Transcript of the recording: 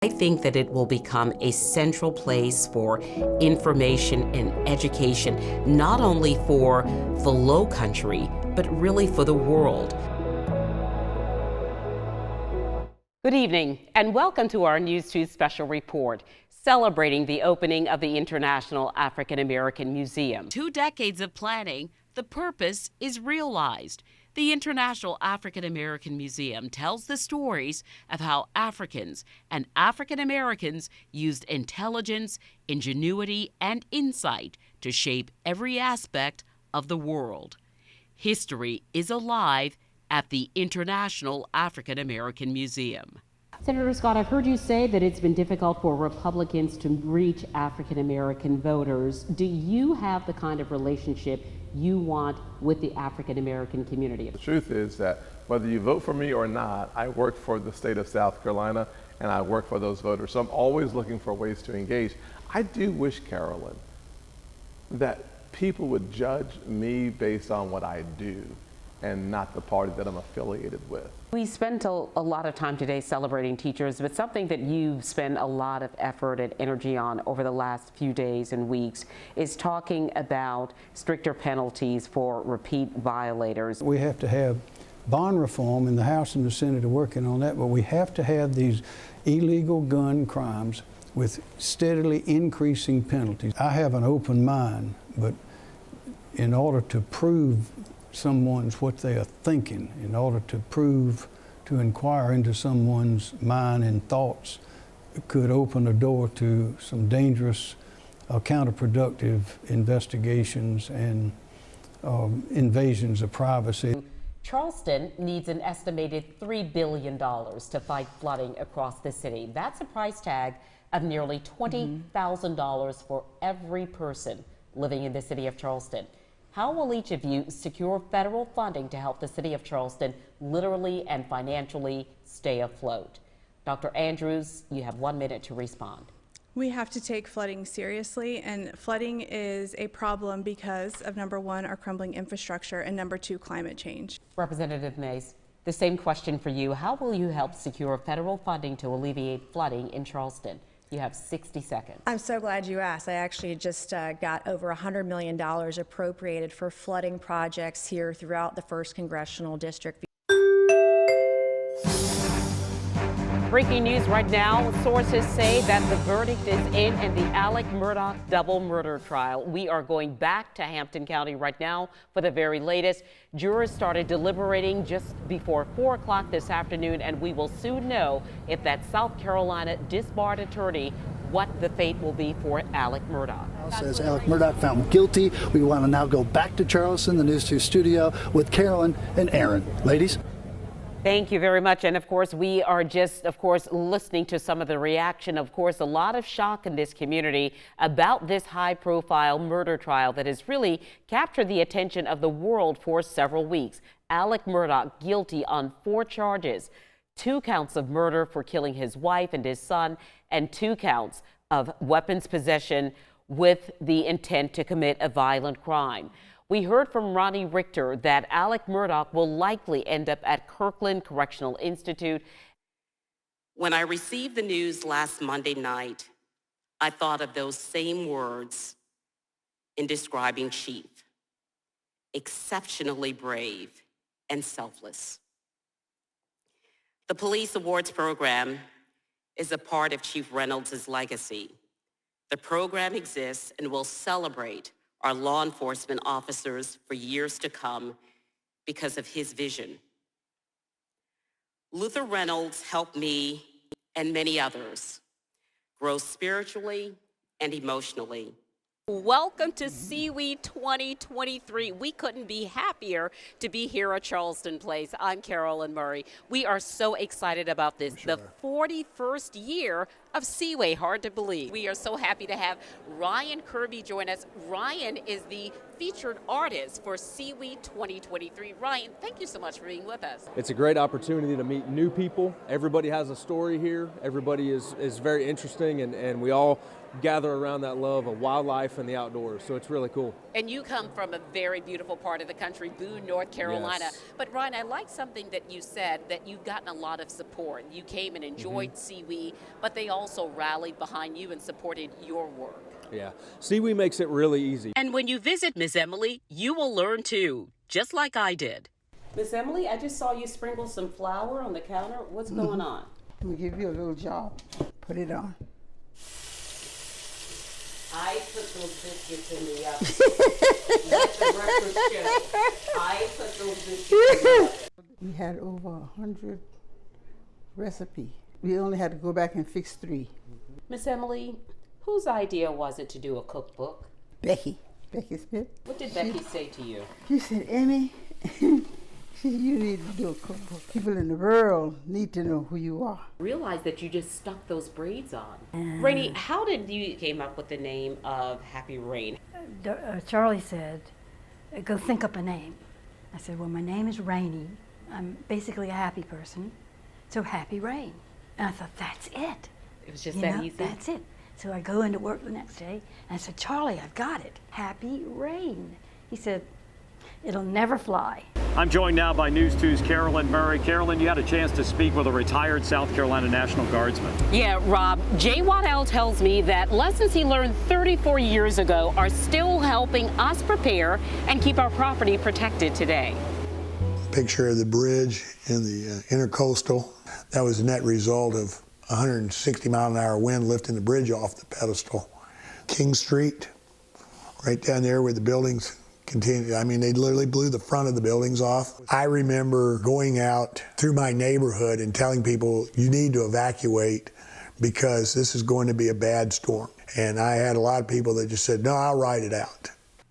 I think that it will become a central place for information and education, not only for the Lowcountry, but really for the world. Good evening and welcome to our News 2 special report celebrating the opening of the International African American Museum. 2 decades of planning, the purpose is realized. The International African American Museum tells the stories of how Africans and African Americans used intelligence, ingenuity, and insight to shape every aspect of the world. History is alive at the International African American Museum. Senator Scott, I've heard you say that it's been difficult for Republicans to reach African American voters. Do you have the kind of relationship you want with the African American community? The truth is that whether you vote for me or not, I work for the state of South Carolina and I work for those voters. So I'm always looking for ways to engage. I do wish, Carolyn, that people would judge me based on what I do and not the party that I'm affiliated with. We spent a lot of time today celebrating teachers, but something that you've spent a lot of effort and energy on over the last few days and weeks is talking about stricter penalties for repeat violators. We have to have bond reform, and the House and the Senate are working on that, but we have to have these illegal gun crimes with steadily increasing penalties. I have an open mind, but in order to prove someone's what they are thinking, in order to inquire into someone's mind and thoughts, could open a door to some dangerous counterproductive investigations and invasions of privacy. Charleston needs an estimated $3 billion to fight flooding across the city. That's a price tag of nearly $20,000 for every person living in the city of Charleston. How will each of you secure federal funding to help the city of Charleston literally and financially stay afloat? Dr. Andrews, you have 1 minute to respond. We have to take flooding seriously, and flooding is a problem because of number 1, our crumbling infrastructure, and number 2, climate change. Representative Mays, the same question for you. How will you help secure federal funding to alleviate flooding in Charleston? You have 60 seconds. I'm so glad you asked. I actually just got over $100 million appropriated for flooding projects here throughout the 1st Congressional District. Breaking news right now. Sources say that the verdict is in the Alec Murdaugh double murder trial. We are going back to Hampton County right now for the very latest. Jurors started deliberating just before 4 o'clock this afternoon, and we will soon know if that South Carolina disbarred attorney what the fate will be for Alec Murdaugh. Says Alec Murdaugh found guilty. We want to now go back to Charleston, the News 2 studio, with Carolyn and Aaron. Ladies. Thank you very much. And of course, we are just, listening to some of the reaction. Of course, a lot of shock in this community about this high-profile murder trial that has really captured the attention of the world for several weeks. Alec Murdaugh guilty on 4 charges, 2 counts of murder for killing his wife and his son, and 2 counts of weapons possession with the intent to commit a violent crime. We heard from Ronnie Richter that Alec Murdaugh will likely end up at Kirkland Correctional Institute. When I received the news last Monday night, I thought of those same words in describing Chief: exceptionally brave and selfless. The Police Awards program is a part of Chief Reynolds' legacy. The program exists and will celebrate our law enforcement officers for years to come because of his vision. Luther Reynolds helped me and many others grow spiritually and emotionally. Welcome to Seaweed 2023. We couldn't be happier to be here at Charleston Place. I'm Carolyn Murray. We are so excited about this. Sure. The 41st year of Seaway, hard to believe. We are so happy to have Ryan Kirby join us. Ryan is the featured artist for Seaweed 2023. Ryan, thank you so much for being with us. It's a great opportunity to meet new people. Everybody has a story here. Everybody is very interesting, and we all gather around that love of wildlife and the outdoors. So it's really cool. And you come from a very beautiful part of the country, Boone, North Carolina. Yes. But Ryan, I like something that you said, that you've gotten a lot of support. You came and enjoyed Seaweed, but they also rallied behind you and supported your work. Yeah, Seaweed makes it really easy. And when you visit Ms. Emily, you will learn too, just like I did. Miss Emily, I just saw you sprinkle some flour on the counter. What's going on? Let me give you a little job. Put it on. I put those biscuits in the oven. Let the record show. I put those biscuits in the oven. We had over 100 recipes. We only had to go back and fix 3. Miss Emily, whose idea was it to do a cookbook? Becky Smith. What did Becky say to you? She said, Amy, you need to do a cookbook. People in the world need to know who you are. Realize that you just stuck those braids on. Rainey, how did you came up with the name of Happy Rain? Charlie said, go think up a name. I said, well, my name is Rainey. I'm basically a happy person, so Happy Rain. And I thought, that's it. It was just that easy? That's it. So I go into work the next day, and I said, Charlie, I've got it. Happy Rain. He said, it'll never fly. I'm joined now by News 2's Carolyn Murray. Carolyn, you had a chance to speak with a retired South Carolina National Guardsman. Yeah, Rob, Jay Waddell tells me that lessons he learned 34 years ago are still helping us prepare and keep our property protected today. Picture of the bridge in the intercoastal. That was a net result of 160-mile-an-hour wind lifting the bridge off the pedestal. King Street, right down there where the buildings continue. I mean, they literally blew the front of the buildings off. I remember going out through my neighborhood and telling people, you need to evacuate because this is going to be a bad storm. And I had a lot of people that just said, no, I'll ride it out.